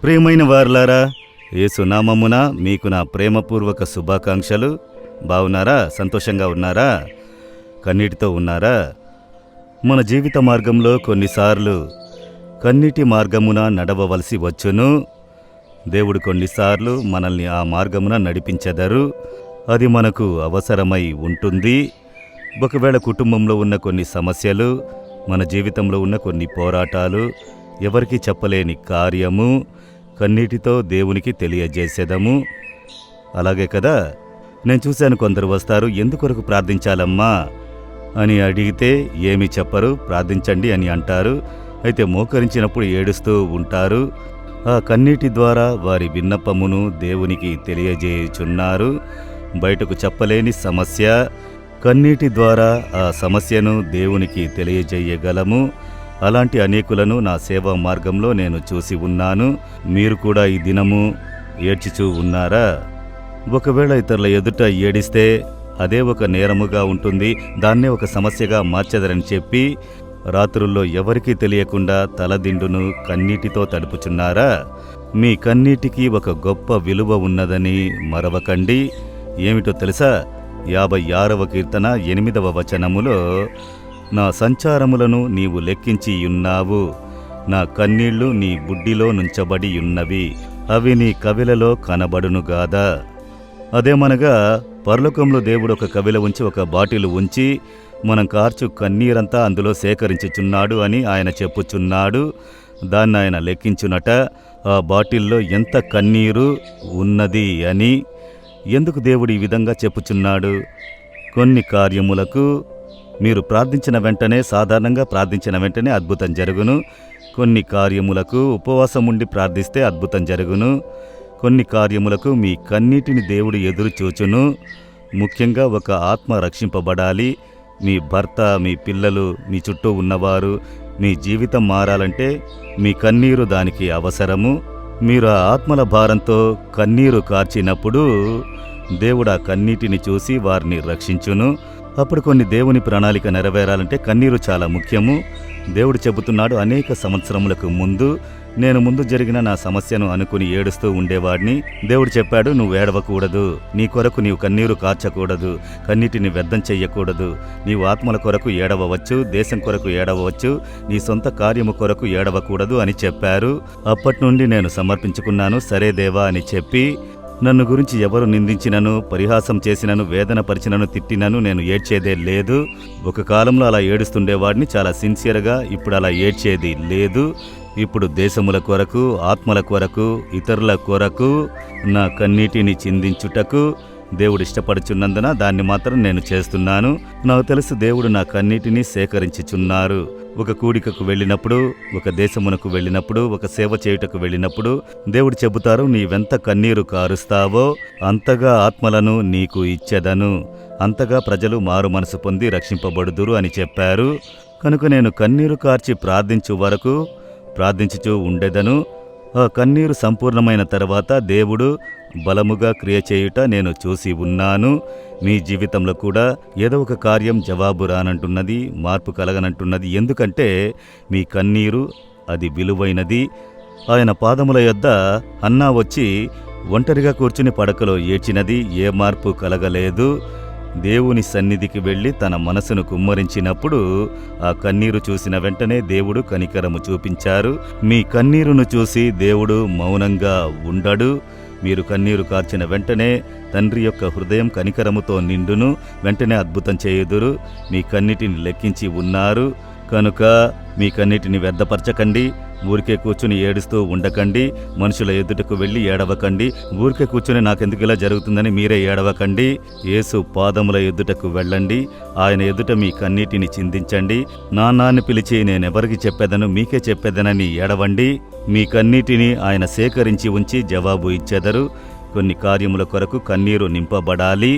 ప్రియమైన వారలారా, యేసు నామమున మీకు నా ప్రేమపూర్వక శుభాకాంక్షలు. బాగున్నారా? సంతోషంగా ఉన్నారా? కన్నీటితో ఉన్నారా? మన జీవిత మార్గంలో కొన్నిసార్లు కన్నీటి మార్గమున నడవవలసి వచ్చును. దేవుడు కొన్నిసార్లు మనల్ని ఆ మార్గమున నడిపించెదరు. అది మనకు అవసరమై ఉంటుంది. ఒకవేళ కుటుంబంలో ఉన్న కొన్ని సమస్యలు, మన జీవితంలో ఉన్న కొన్ని పోరాటాలు, ఎవరికి చెప్పలేని కార్యము, కన్నీటితో దేవునికి తెలియజేసేదము. అలాగే కదా, నేను చూశాను కొందరు వస్తారు, ఎందుకొరకు ప్రార్థించాలమ్మా అని అడిగితే ఏమి చెప్పరు, ప్రార్థించండి అని అంటారు. అయితే మోకరించినప్పుడు ఏడుస్తూ ఉంటారు. ఆ కన్నీటి ద్వారా వారి విన్నపమును దేవునికి తెలియజేయుచున్నారు. బయటకు చెప్పలేని సమస్య, కన్నీటి ద్వారా ఆ సమస్యను దేవునికి తెలియజేయగలము. అలాంటి అనేకులను నా సేవా మార్గంలో నేను చూసి ఉన్నాను. మీరు కూడా ఈ దినము ఏడ్చిచూ ఉన్నారా? ఒకవేళ ఇతరుల ఎదుట ఏడిస్తే అదే ఒక నేరముగా ఉంటుంది, దాన్నే ఒక సమస్యగా మార్చెదరని చెప్పి రాత్రుల్లో ఎవరికీ తెలియకుండా తలదిండును కన్నీటితో తడుపుచున్నారా? మీ కన్నీటికి ఒక గొప్ప విలువ ఉన్నదని మరవకండి. ఏమిటో తెలుసా? 56వ కీర్తన 8వ వచనములో, నా సంచారములను నీవు లెక్కించియున్నావు, నా కన్నీళ్లు నీ బుడ్డిలో నుంచబడి ఉన్నవి, అవి నీ కవిలలో కనబడునుగాదా. అదేమనగా పరలోకంలో దేవుడు ఒక కవిల ఉంచి, ఒక బాటిలు ఉంచి, మనం కార్చు కన్నీరంతా అందులో సేకరించుచున్నాడు అని ఆయన చెప్పుచున్నాడు. దాన్ని ఆయన లెక్కించునట, ఆ బాటిల్లో ఎంత కన్నీరు ఉన్నది అని. ఎందుకు దేవుడు ఈ విధంగా చెప్పుచున్నాడు? కొన్ని కార్యములకు మీరు ప్రార్థించిన వెంటనే, సాధారణంగా ప్రార్థించిన వెంటనే అద్భుతం జరుగును. కొన్ని కార్యములకు ఉపవాసం ఉండి ప్రార్థిస్తే అద్భుతం జరుగును. కొన్ని కార్యములకు మీ కన్నీటిని దేవుడు ఎదురు చూచును. ముఖ్యంగా ఒక ఆత్మ రక్షింపబడాలి. మీ భర్త, మీ పిల్లలు, మీ చుట్టూ ఉన్నవారు, మీ జీవితం మారాలంటే మీ కన్నీరు దానికి అవసరము. మీరు ఆ ఆత్మల భారంతో కన్నీరు కార్చినప్పుడు దేవుడు ఆ కన్నీటిని చూసి వారిని రక్షించును. అప్పుడు కొన్ని దేవుని ప్రణాళిక నెరవేరాలంటే కన్నీరు చాలా ముఖ్యము. దేవుడు చెబుతున్నాడు, అనేక సంవత్సరములకు ముందు నేను ముందు జరిగిన నా సమస్యను అనుకుని ఏడుస్తూ ఉండేవాడిని. దేవుడు చెప్పాడు, నువ్వు ఏడవకూడదు, నీ కొరకు నీవు కన్నీరు కార్చకూడదు, కన్నీటిని వ్యర్థం చెయ్యకూడదు. నీవు ఆత్మల కొరకు ఏడవవచ్చు, దేశం కొరకు ఏడవవచ్చు, నీ సొంత కార్యము కొరకు ఏడవకూడదు అని చెప్పారు. అప్పటి నుండి నేను సమర్పించుకున్నాను. సరే దేవా అని చెప్పి, నన్ను గురించి ఎవరు నిందించినను, పరిహాసం చేసినను, వేదన పరిచినను, తిట్టినను నేను ఏడ్చేదే లేదు. ఒక కాలంలో అలా ఏడుస్తుండేవాడిని చాలా సిన్సియర్గా. ఇప్పుడు అలా ఏడ్చేది లేదు. ఇప్పుడు దేశముల కొరకు, ఆత్మల కొరకు, ఇతరుల కొరకు నా కన్నీటిని చిందించుటకు దేవుడు ఇష్టపడుచున్నందున దాన్ని మాత్రం నేను చేస్తున్నాను. నాకు తెలుసు దేవుడు నా కన్నీటిని సేకరించుచున్నారు. ఒక కూడికకు వెళ్ళినప్పుడు, ఒక దేశమునకు వెళ్ళినప్పుడు, ఒక సేవ చేయుటకు వెళ్ళినప్పుడు దేవుడు చెబుతారు, నీవెంత కన్నీరు కారుస్తావో అంతగా ఆత్మలను నీకు ఇచ్చెదను, అంతగా ప్రజలు మారు మనసు పొంది రక్షింపబడుదురు అని చెప్పారు. కనుక నేను కన్నీరు కార్చి ప్రార్థించు వరకు ప్రార్థించుచూ ఉండెదను. ఆ కన్నీరు సంపూర్ణమైన తర్వాత దేవుడు బలముగా క్రియ చేయుట నేను చూసి ఉన్నాను. మీ జీవితంలో కూడా ఏదో ఒక కార్యం జవాబు రానంటున్నది, మార్పు కలగనంటున్నది. ఎందుకంటే మీ కన్నీరు అది విలువైనది. ఆయన పాదముల యొద్ద హన్నా వచ్చి ఒంటరిగా కూర్చుని పడకలో ఏడ్చినది, ఏ మార్పు కలగలేదు. దేవుని సన్నిధికి వెళ్ళి తన మనసును కుమ్మరించినప్పుడు ఆ కన్నీరు చూసిన వెంటనే దేవుడు కనికరము చూపించారు. మీ కన్నీరును చూసి దేవుడు మౌనంగా ఉండడు. మీరు కన్నీరు కార్చిన వెంటనే తండ్రి యొక్క హృదయం కనికరముతో నిండును. వెంటనే అద్భుతం చేయుదురు. మీ కన్నిటిని లెక్కించి ఉన్నారు కనుక మీ కన్నిటిని వ్యర్థపరచకండి. ఊరికే కూర్చుని ఏడుస్తూ ఉండకండి. మనుషుల ఎదుటకు వెళ్ళి ఏడవకండి. ఊరికే కూర్చుని నాకెందుకు ఇలా జరుగుతుందని మీరే ఏడవకండి. యేసు పాదముల ఎదుటకు వెళ్ళండి. ఆయన ఎదుట మీ కన్నీటిని చిందించండి. నాన్నాన్ని పిలిచి నేనెవరికి చెప్పేదను, మీకే చెప్పేదనని ఏడవండి. మీ కన్నీటిని ఆయన సేకరించి ఉంచి జవాబు ఇచ్చెదరు. కొన్ని కార్యముల కొరకు కన్నీరు నింపబడాలి.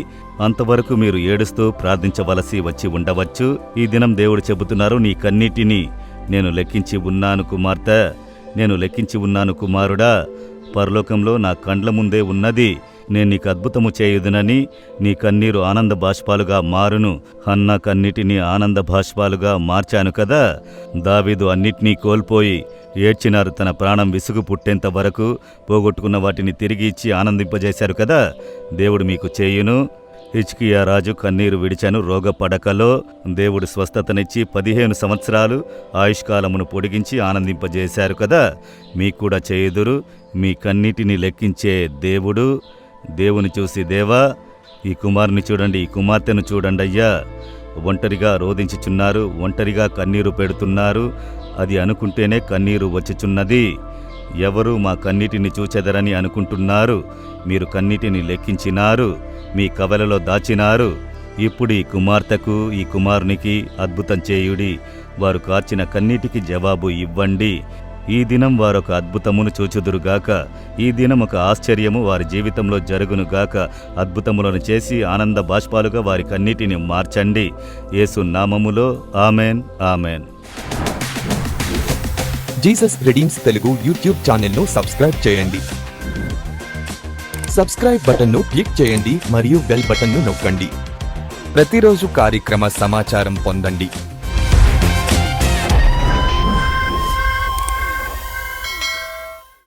అంతవరకు మీరు ఏడుస్తూ ప్రార్థించవలసి వచ్చి ఉండవచ్చు. ఈ దినం దేవుడు చెబుతున్నారు, నీ కన్నీటిని నేను లెక్కించి ఉన్నాను కుమార్తె, నేను లెక్కించి ఉన్నాను కుమారుడా. పరలోకంలో నా కండ్ల ముందే ఉన్నది. నేను నీకు అద్భుతము చేయుదునని నీ కన్నీరు ఆనంద బాష్పాలుగా మారును. హన్నా కన్నిటిని ఆనంద బాష్పాలుగా మార్చాను కదా. దావీదు అన్నిటినీ కోల్పోయి ఏడ్చినారు. తన ప్రాణం విసుగు పుట్టేంత వరకు పోగొట్టుకున్న వాటిని తిరిగి ఇచ్చి ఆనందింపజేశారు కదా. దేవుడు మీకు చేయును. హిజ్కియా రాజు కన్నీరు విడిచాను రోగపడకలో. దేవుడు స్వస్థతనిచ్చి 15 సంవత్సరాలు ఆయుష్కాలమును పొడిగించి ఆనందింపజేశారు కదా. మీకు కూడా చేయుదురు. మీ కన్నీటిని లెక్కించే దేవుడు. దేవుని చూసి, దేవా ఈ కుమారుని చూడండి, ఈ కుమార్తెను చూడండి అయ్యా, ఒంటరిగా రోధించుచున్నారు, ఒంటరిగా కన్నీరు పెడుతున్నారు, అది అనుకుంటేనే కన్నీరు వచ్చుచున్నది. ఎవరు మా కన్నీటిని చూచెదరని అనుకుంటున్నారు. మీరు కన్నీటిని లెక్కించినారు, మీ కవలలో దాచినారు. ఇప్పుడు ఈ కుమార్తెకు, ఈ కుమారునికి అద్భుతం చేయుడి. వారు కార్చిన కన్నీటికి జవాబు ఇవ్వండి. ఈ దినం వారొక అద్భుతమును చూచుదురుగాక. ఈ దినం ఒక ఆశ్చర్యము వారి జీవితంలో జరుగునుగాక. అద్భుతములను చేసి ఆనంద బాష్పాలుగా వారి కన్నీటిని మార్చండి. యేసు నామములో amen, amen. Jesus redeems Telugu YouTube ఛానల్ను సబ్స్క్రైబ్ చేయండి. సబ్స్క్రైబ్ బటన్ను క్లిక్ చేయండి మరియు బెల్ బటన్ను నొక్కండి. ప్రతిరోజు కార్యక్రమ సమాచారం పొందండి.